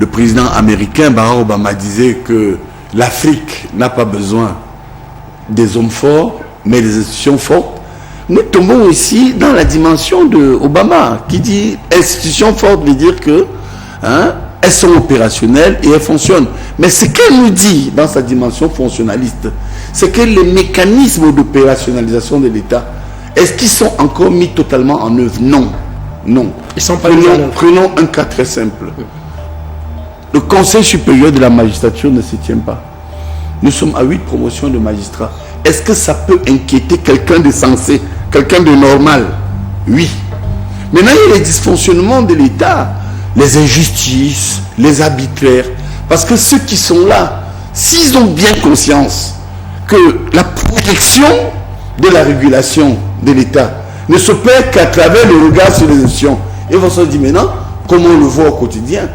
le président américain Barack Obama disait que l'Afrique n'a pas besoin des hommes forts, mais des institutions fortes. Nous tombons ici dans la dimension de Obama, qui dit institutions fortes veut dire que elles sont opérationnelles et elles fonctionnent. Mais ce qu'elle nous dit dans sa dimension fonctionnaliste, c'est que les mécanismes d'opérationnalisation de l'État, est-ce qu'ils sont encore mis totalement en œuvre? Non. Non. Ils sont pas prenons un cas très simple. Le Conseil supérieur de la magistrature ne se tient pas. Nous sommes à 8 promotions de magistrats. Est-ce que ça peut inquiéter quelqu'un de sensé, quelqu'un de normal? Oui. Maintenant, il y a les dysfonctionnements de l'État, les injustices, les arbitraires. Parce que ceux qui sont là, s'ils ont bien conscience que la protection de la régulation de l'État ne s'opère qu'à travers le regard sur les institutions, ils vont se dire maintenant, comment on le voit au quotidien?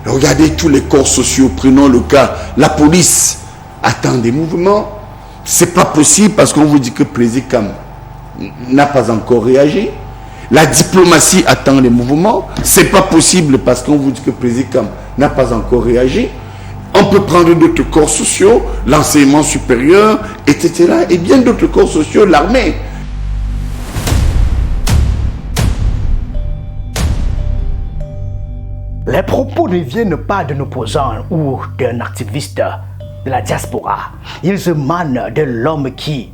Regardez tous les corps sociaux, prenons le cas, la police attend des mouvements. C'est pas possible parce qu'on vous dit que Président n'a pas encore réagi. La diplomatie attend les mouvements. C'est pas possible parce qu'on vous dit que Président n'a pas encore réagi. On peut prendre d'autres corps sociaux, l'enseignement supérieur, etc. Et bien d'autres corps sociaux, l'armée. Les propos ne viennent pas d'un opposant ou d'un activiste de la diaspora. Ils émanent de l'homme qui,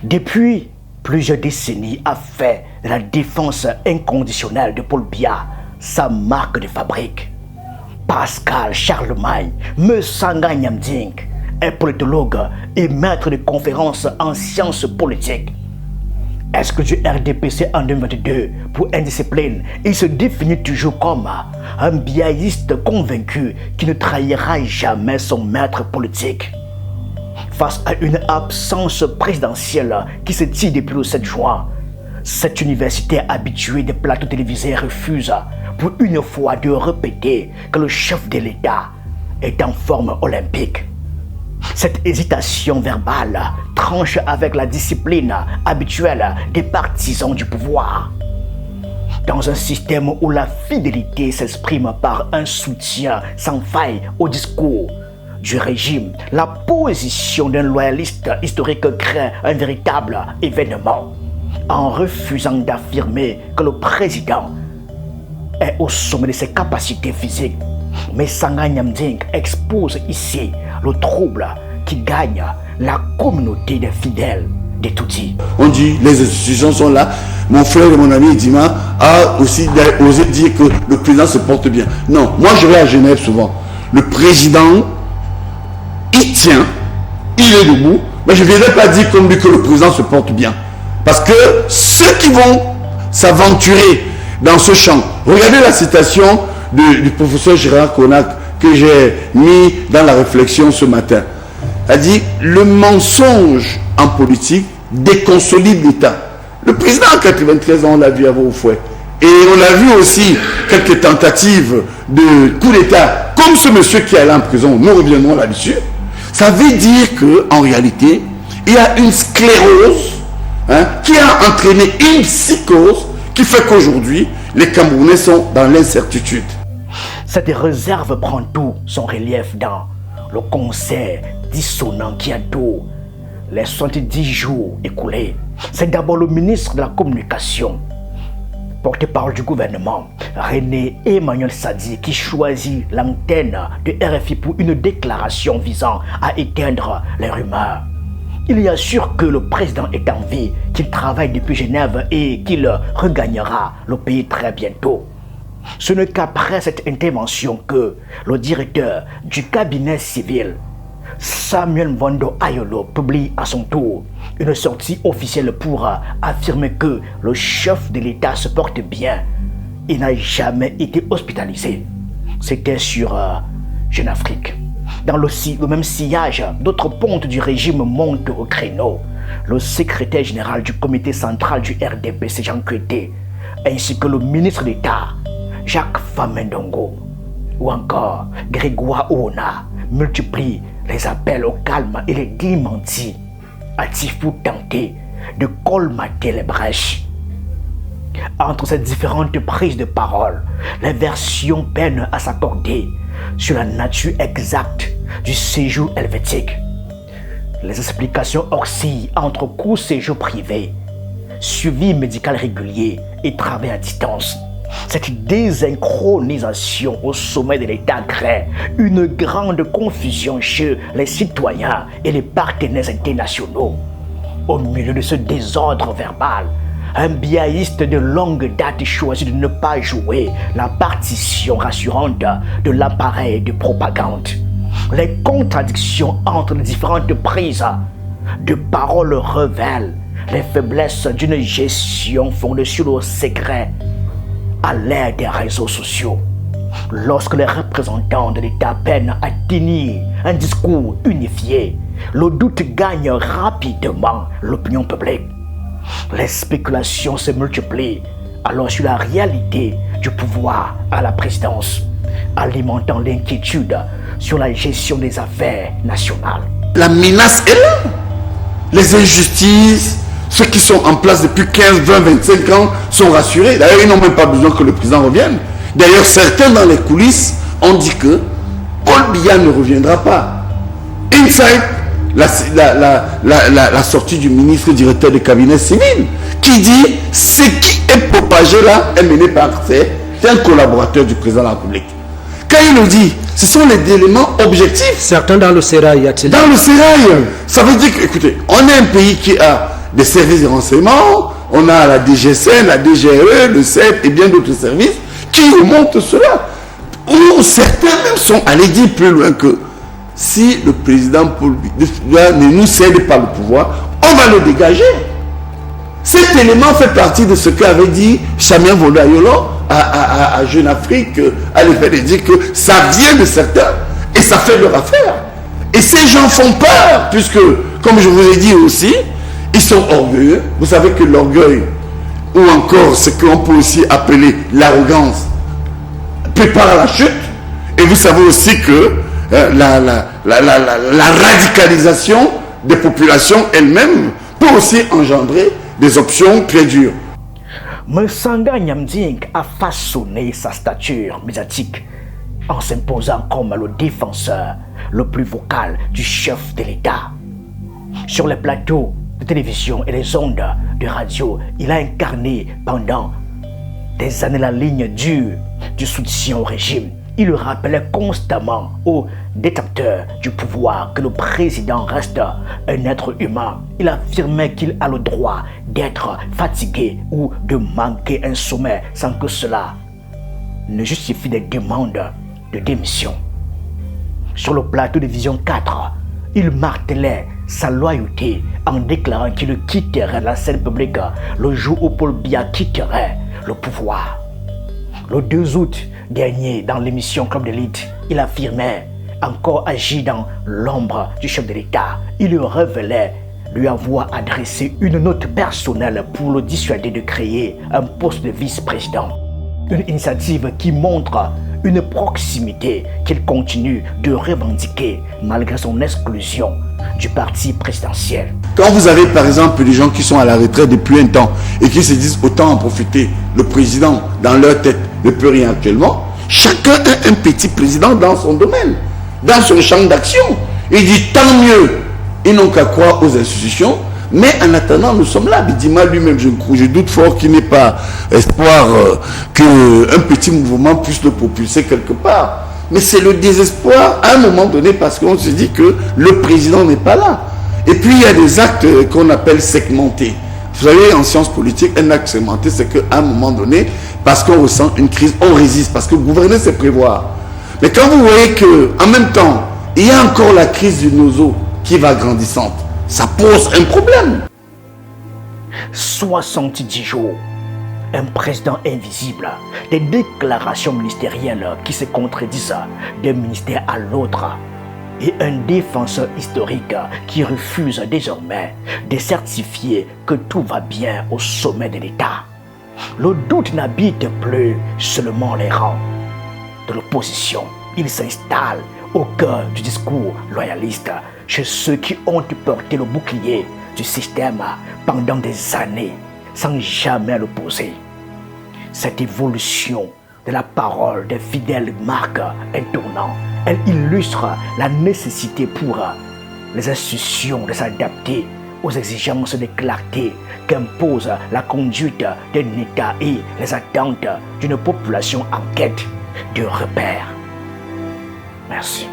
depuis plusieurs décennies, a fait de la défense inconditionnelle de Paul Biya sa marque de fabrique. Pascal Charlemagne Mesanga Nyamding est politologue et maître de conférences en sciences politiques. Exclu du RDPC en 2022 pour indiscipline, il se définit toujours comme un biaïste convaincu qui ne trahira jamais son maître politique. Face à une absence présidentielle qui se tire depuis le 7 juin, cette université habituée des plateaux télévisés refuse pour une fois de répéter que le chef de l'État est en forme olympique. Cette hésitation verbale tranche avec la discipline habituelle des partisans du pouvoir. Dans un système où la fidélité s'exprime par un soutien sans faille au discours du régime, la position d'un loyaliste historique crée un véritable événement. En refusant d'affirmer que le président est au sommet de ses capacités physiques, Mesanga Nyamding expose ici le trouble qui gagne la communauté des fidèles des Tutsis. On dit les institutions sont là. Mon frère et mon ami Dima a aussi osé dire que le président se porte bien. Non, moi je vais à Genève souvent. Le président, il tient, il est debout, mais je ne viendrai pas dire comme lui que le président se porte bien. Parce que ceux qui vont s'aventurer dans ce champ, regardez la citation du professeur Gérard Konak que j'ai mis dans la réflexion ce matin. Il a dit, le mensonge en politique déconsolide l'État. Le président en 93 ans, on l'a vu avant au fouet. Et on a vu aussi quelques tentatives de coup d'État, comme ce monsieur qui est allé en prison, nous reviendrons là-dessus. Ça veut dire qu'en réalité, il y a une sclérose qui a entraîné une psychose qui fait qu'aujourd'hui, les Camerounais sont dans l'incertitude. Cette réserve prend tout son relief dans le concert dissonant qui entoure les 70 jours écoulés. C'est d'abord le ministre de la Communication, porte-parole du gouvernement, René Emmanuel Sadi, qui choisit l'antenne de RFI pour une déclaration visant à éteindre les rumeurs. Il y assure que le président est en vie, qu'il travaille depuis Genève et qu'il regagnera le pays très bientôt. Ce n'est qu'après cette intervention que le directeur du cabinet civil, Samuel Mvondo Ayolo, publie à son tour une sortie officielle pour affirmer que le chef de l'État se porte bien. Il n'a jamais été hospitalisé. C'était sur Jeune Afrique. Dans le même sillage, d'autres pontes du régime montent au créneau. Le secrétaire général du comité central du RDPC, Jean Kwete, ainsi que le ministre d'État, Jacques Famendongo, ou encore Grégoire Ouna, multiplient les appels au calme et les démentis, hâtifs pour tenter de colmater les brèches. entre ces différentes prises de parole, les versions peinent à s'accorder sur la nature exacte du séjour helvétique. Les explications oscillent entre court séjour privé, suivi médical régulier et travail à distance. Cette désynchronisation au sommet de l'État crée une grande confusion chez les citoyens et les partenaires internationaux. Au milieu de ce désordre verbal, un biaïste de longue date choisit de ne pas jouer la partition rassurante de l'appareil de propagande. Les contradictions entre les différentes prises de parole révèlent les faiblesses d'une gestion fondée sur le secret à l'ère des réseaux sociaux. Lorsque les représentants de l'État peinent à tenir un discours unifié, le doute gagne rapidement l'opinion publique. Les spéculations se multiplient alors sur la réalité du pouvoir à la présidence, alimentant l'inquiétude sur la gestion des affaires nationales. La menace est là. Les injustices, ceux qui sont en place depuis 15, 20, 25 ans sont rassurés. D'ailleurs, ils n'ont même pas besoin que le président revienne. D'ailleurs, certains dans les coulisses ont dit que Paul Biya ne reviendra pas. Inside, la sortie du ministre directeur du cabinet civil qui dit ce qui est propagé là est mené par c'est un collaborateur du président de la République. Quand il le dit, ce sont les éléments objectifs. Certains dans le sérail, a-t-il? Dans le sérail, ça veut dire que, écoutez, on est un pays qui a des services de renseignement, on a la DGCN, la DGRE, le CEP et bien d'autres services qui remontent cela. Ou certains même sont allés dire plus loin que si le président Paul Biya ne nous cède pas le pouvoir, on va le dégager. Cet élément fait partie de ce qu'avait dit Samia Vodayolo à Jeune Afrique, à l'effet de dire que ça vient de certains et ça fait leur affaire. Et ces gens font peur, puisque, comme je vous ai dit aussi, ils sont orgueilleux. Vous savez que l'orgueil, ou encore ce qu'on peut aussi appeler l'arrogance, prépare à la chute. Et vous savez aussi que la radicalisation des populations elles-mêmes peut aussi engendrer des options très dures. Msanga Nyamding a façonné sa stature médiatique en s'imposant comme le défenseur le plus vocal du chef de l'État. Sur les plateaux de télévision et les ondes de radio, il a incarné pendant des années la ligne dure du soutien au régime. Il rappelait constamment aux détenteurs du pouvoir que le président reste un être humain. Il affirmait qu'il a le droit d'être fatigué ou de manquer un sommet sans que cela ne justifie des demandes de démission. Sur le plateau de Vision 4, il martelait sa loyauté en déclarant qu'il quitterait la scène publique le jour où Paul Biya quitterait le pouvoir. Le 2 août dernier, dans l'émission Club d'élite, il affirmait encore agir dans l'ombre du chef de l'État. Il lui révélait lui avoir adressé une note personnelle pour le dissuader de créer un poste de vice-président. Une initiative qui montre une proximité qu'il continue de revendiquer malgré son exclusion du parti présidentiel. Quand vous avez par exemple des gens qui sont à la retraite depuis un temps et qui se disent autant en profiter, le président dans leur tête ne peut rien actuellement, chacun a un petit président dans son domaine, dans son champ d'action. Il dit tant mieux, ils n'ont qu'à croire aux institutions, mais en attendant nous sommes là. Bidima lui-même, je doute fort qu'il n'ait pas espoir qu'un petit mouvement puisse le propulser quelque part. Mais c'est le désespoir à un moment donné parce qu'on se dit que le président n'est pas là. Et puis il y a des actes qu'on appelle segmentés. Vous savez, en sciences politiques, un acte segmenté, c'est qu'à un moment donné, parce qu'on ressent une crise, on résiste. Parce que gouverner, c'est prévoir. Mais quand vous voyez qu'en même temps, il y a encore la crise du nozo qui va grandissante, ça pose un problème. 70 jours. Un président invisible, des déclarations ministérielles qui se contredisent d'un ministère à l'autre et un défenseur historique qui refuse désormais de certifier que tout va bien au sommet de l'État. Le doute n'habite plus seulement les rangs de l'opposition, il s'installe au cœur du discours loyaliste chez ceux qui ont porté le bouclier du système pendant des années sans jamais l'opposer. Cette évolution de la parole des fidèles marque un tournant. Elle illustre la nécessité pour les institutions de s'adapter aux exigences de clarté qu'impose la conduite d'un État et les attentes d'une population en quête de repères. Merci.